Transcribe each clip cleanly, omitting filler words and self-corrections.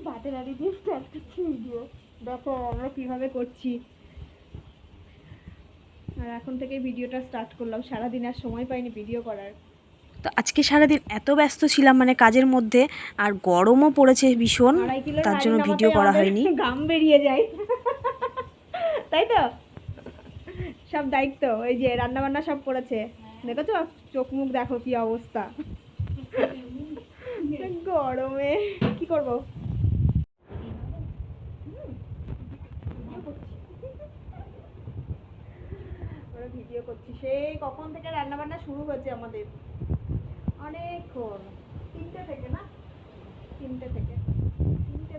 ভাতের হাঁড়ি দিয়ে স্টার্ট করছি ভিডিও। দেখো আমরা কিভাবে করছি। আর এখন থেকে ভিডিওটা স্টার্ট করলাম, সারাদিন আর সময় পাইনি ভিডিও করার। তো আজকে সারাদিন এত ব্যস্ত ছিলাম মানে কাজের মধ্যে, আর গরমও পড়েছে ভীষণ, তার জন্য ভিডিও করা হয়নি। ঘাম বেরিয়ে যায় তাই তো, সব দায়িত্ব ওই যে রান্না বান্না সব করেছে, দেখেছো চোখ মুখ দেখো কি অবস্থা গরমে কি করব। ভিডিও করছি, সেই কখন থেকে রান্না বান্না শুরু হয়েছে আমাদের, অনেকক্ষণ, তিনটে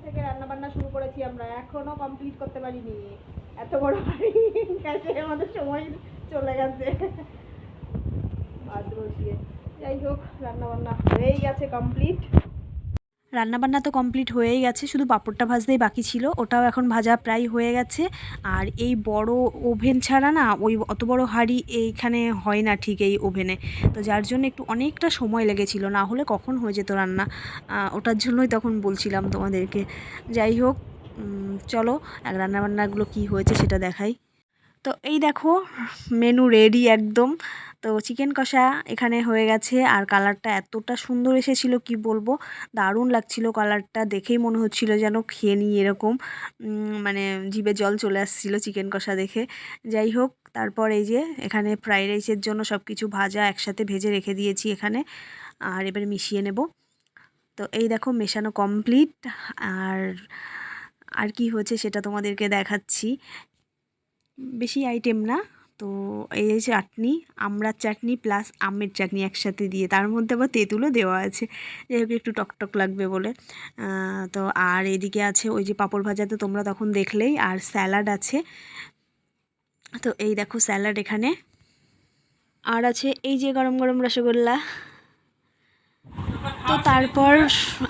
থেকে রান্না বান্না শুরু করেছি আমরা, এখনো কমপ্লিট করতে পারিনি। এত বড় বাড়ি গেছে, আমাদের সময় চলে গেছে ভাত বসিয়ে। যাই হোক রান্না বান্না হয়েই গেছে কমপ্লিট। রান্নাবান্না তো কমপ্লিট হয়েই গেছে, শুধু পাঁপড়টা ভাজতেই বাকি ছিল, ওটাও এখন ভাজা প্রায় হয়ে গেছে। আর এই বড় ওভেন ছাড়া না ওই অত বড় হাঁড়ি এইখানে হয় না ঠিক এই ওভেনে, তো যার জন্য একটু অনেকটা সময় লেগেছিল, না হলে কখন হয়ে যেত রান্না। ওটার জন্যই তখন বলছিলাম তোমাদেরকে। যাই হোক চলো রান্নাবান্নাগুলো কি হয়েছে সেটা দেখাই। তো এই দেখো মেনু রেডি একদম। তো চিকেন কষা এখানে হয়ে গেছে, আর কালারটা এতটা সুন্দর এসেছিল কি বলবো, দারুণ লাগছিল কালারটা, দেখেই মনে হচ্ছিল যেন খেয়ে নিই এরকম, মানে জিভে জল চলে আসছিল চিকেন কষা দেখে। যাই হোক তারপর এই যে এখানে ফ্রাইড রাইসের জন্য সব কিছু ভাজা একসাথে ভেজে রেখে দিয়েছি এখানে, আর এবারে মিশিয়ে নেব। তো এই দেখো মেশানো কমপ্লিট। আর আর কি হয়েছে সেটা তোমাদেরকে দেখাচ্ছি, বেশি আইটেম না। তো এই যে চাটনি, আমড়ার চাটনি প্লাস আমের চাটনি একসাথে দিয়ে, তার মধ্যে আবার তেঁতুলও দেওয়া আছে, যাই হোক একটু টকটক লাগবে বলে। তো আর এদিকে আছে ওই যে পাঁপড় ভাজা, তো তোমরা তখন দেখলেই, আর স্যালাড আছে। তো এই দেখো স্যালাড এখানে, আর আছে এই যে গরম গরম রসগোল্লা। তো তারপর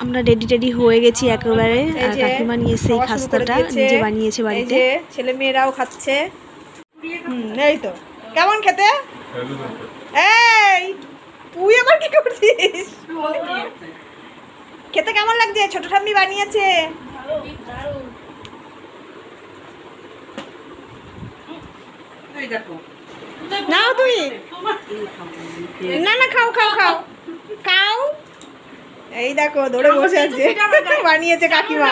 আমরা রেডি হয়ে গেছি একেবারে, আর কাকিমা নিয়ে সেই খাস্তাটা নিজে বানিয়েছে বাড়িতে, ছেলে মেয়েরাও খাচ্ছে। এই তো কেমন খেতে, এই তুই আবার কি করছিস, খেতে কেমন লাগছে, ছোট ঠাম্মি বানিয়েছে। নাও তুমি, না না খাও খাও খাও খাও, এই দেখো ধরে বসে আছে, বানিয়েছে কাকিমা।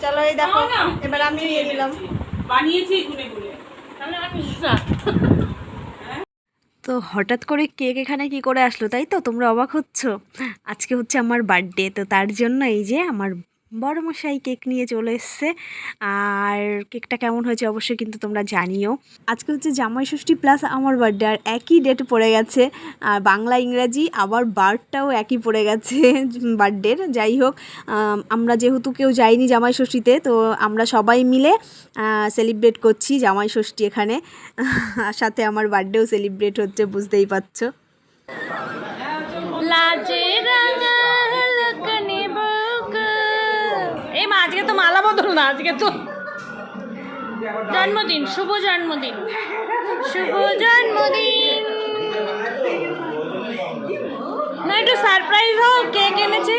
চলো এই দেখো এবার আমি নিয়ে নিলাম, বানিয়েছি গুনে গুনে। তো হঠাৎ করে কেক এখানে কি করে আসলো তাই তো তোমরা অবাক হচ্ছ। আজকে হচ্ছে আমার বার্থডে, তো তার জন্য এই যে আমার বড়মশাই কেক নিয়ে চলে এসছে। আর কেকটা কেমন হয়েছে অবশ্যই কিন্তু তোমরা জানিও। আজকে হচ্ছে জামাই ষষ্ঠী প্লাস আমার বার্থডে, আর একই ডেট পড়ে গেছে, আর বাংলা ইংরাজি আবার বারটাও একই পড়ে গেছে বার্থডের। যাই হোক আমরা যেহেতু কেউ যাইনি জামাই ষষ্ঠীতে, তো আমরা সবাই মিলে সেলিব্রেট করছি জামাই ষষ্ঠী এখানে, সাথে আমার বার্থডেও সেলিব্রেট হচ্ছে, বুঝতেই পারছো। এই মা আজকে তো মালা বদল না, আজকে তো জন্মদিন, শুভ জন্মদিন, শুভ জন্মদিন। না একটু সারপ্রাইজ হোক, কেক এনেছে।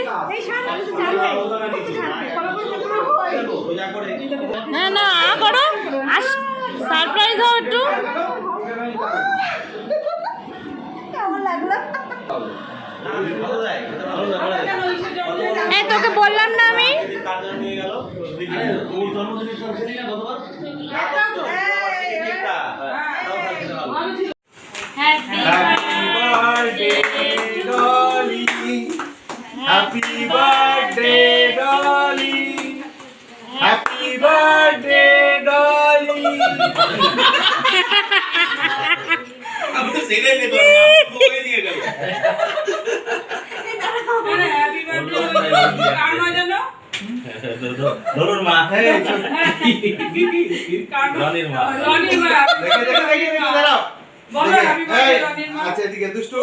না না করো, সারপ্রাইজ হোক একটু। কেমন লাগলো, এই তোকে বললাম না আমি। Happy birthday, Dolly. Happy birthday, Dolly. अब तो सेरे ले दो ना, कोई नहीं है अरे हैप्पी बर्थडे कान बजानो दोनों माँ है रॉनिर माँ देखिए जरा बोलो हैप्पी बर्थडे रॉनिर माँ। अच्छा ठीक है दुष्टू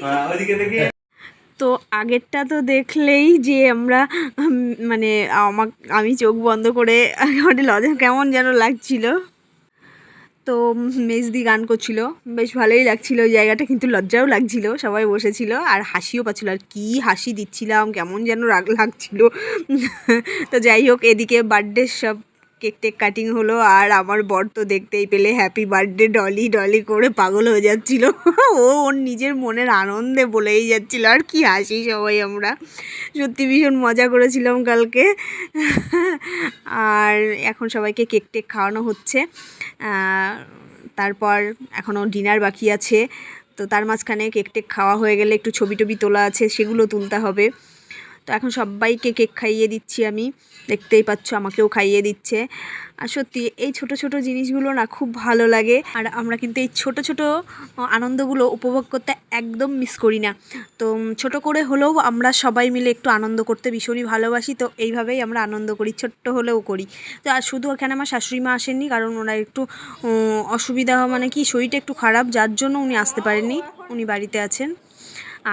हाँ और देखिए তো আগেরটা তো দেখলেই যে আমরা মানে আমি চোখ বন্ধ করে আমাদের লজে কেমন যেন লাগছিল। তো মেজদি গান করছিল, বেশ ভালোই লাগছিল ওই জায়গাটা, কিন্তু লজ্জাও লাগছিল, সবাই বসেছিল আর হাসিও পাচ্ছিল, আর কি হাসি দিচ্ছিলাম, কেমন যেন রাগ লাগছিল। তো যাই হোক, এদিকে বার্থডে সব কেক টেক কাটিং হলো, আর আমার বর তো দেখতেই পেলে হ্যাপি বার্থডে ডলি ডলি করে পাগল হয়ে যাচ্ছিল। ও ওর নিজের মনের আনন্দে বলেই যাচ্ছিল, আর কি হাসি সবাই আমরা, সত্যি ভীষণ মজা করেছিলাম কালকে। আর এখন সবাইকে কেক টেক খাওয়ানো হচ্ছে, তারপর এখনও ডিনার বাকি আছে। তো তার মাঝখানে কেক টেক খাওয়া হয়ে গেলে একটু ছবি টবি তোলা আছে, সেগুলো তুলতে হবে। তো এখন সবাইকে কেক খাইয়ে দিচ্ছি আমি, দেখতেই পাচ্ছ আমাকেও খাইয়ে দিচ্ছে। আর সত্যি এই ছোট ছোট জিনিসগুলো না খুব ভালো লাগে, আর আমরা কিন্তু এই ছোট ছোট আনন্দগুলো উপভোগ করতে একদম মিস করি না। তো ছোট করে হলেও আমরা সবাই মিলে একটু আনন্দ করতে ভীষণই ভালোবাসি, তো এইভাবেই আমরা আনন্দ করি, ছোট্ট হলেও করি। তো আর শুধু এখানে আমার শাশুড়ি মা আসেননি, কারণ ওনার একটু অসুবিধা, মানে কি শরীরটা একটু খারাপ, যার জন্য উনি আসতে পারেননি, উনি বাড়িতে আছেন।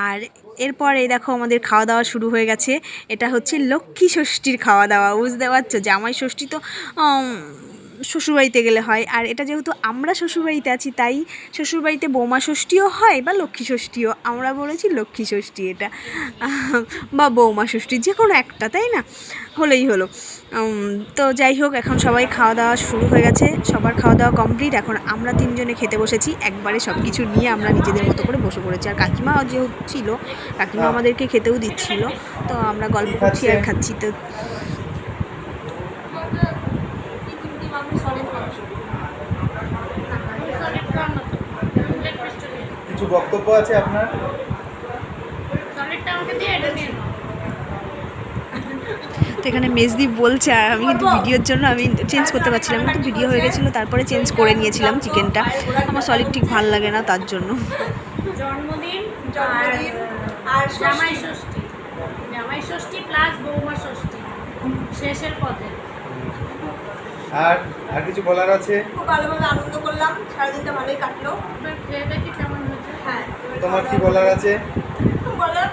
আর এরপর এই দেখো আমাদের খাওয়া দাওয়া শুরু হয়ে গেছে। এটা হচ্ছে লক্ষ্মী ষষ্ঠীর খাওয়া দাওয়া, বুঝতে পারছো, জামাই ষষ্ঠী তো শ্বশুরবাড়িতে গেলে হয়, আর এটা যেহেতু আমরা শ্বশুরবাড়িতে আছি, তাই শ্বশুরবাড়িতে বৌমা ষষ্ঠীও হয় বা লক্ষ্মী ষষ্ঠীও, আমরা বলেছি লক্ষ্মী ষষ্ঠী এটা, বা বৌমা ষষ্ঠী, যে কোনো একটা, তাই না, হলেই হলো। তো যাই হোক, এখন সবাই খাওয়া দাওয়া শুরু হয়ে গেছে, সবার খাওয়া দাওয়া কমপ্লিট। এখন আমরা তিনজনে খেতে বসেছি, একবারে সব কিছু নিয়ে আমরা নিজেদের মতো করে বসে পড়েছি। আর কাকিমা যেহেতু ছিল, কাকিমা আমাদেরকে খেতেও দিচ্ছিল, তো আমরা গল্প করছি আর খাচ্ছি। তো কিছু বক্তব্য আছে আপনার? তো এখানে মেজদি বলছে, আর আমি কিন্তু ভিডিওর জন্য আমি চেঞ্জ করতে পারছিলাম, কিন্তু ভিডিও হয়ে গেছিলো, তারপরে চেঞ্জ করে নিয়েছিলাম চিকেনটা, আমার সলিড ঠিক ভালো লাগে না তার জন্য। জন্মদিন আর জামাই ষষ্ঠী, জামাই ষষ্ঠী প্লাস বৌমা ষষ্ঠী শেষের পথে। আর কিছু বলার আছে? খুব ভালোভাবে আনন্দ করলাম, সারাদিনটা ভালোই কাটলো। এবার খেয়ে দেখি কেমন হয়েছে। হ্যাঁ, তোমার কি বলার আছে? বলার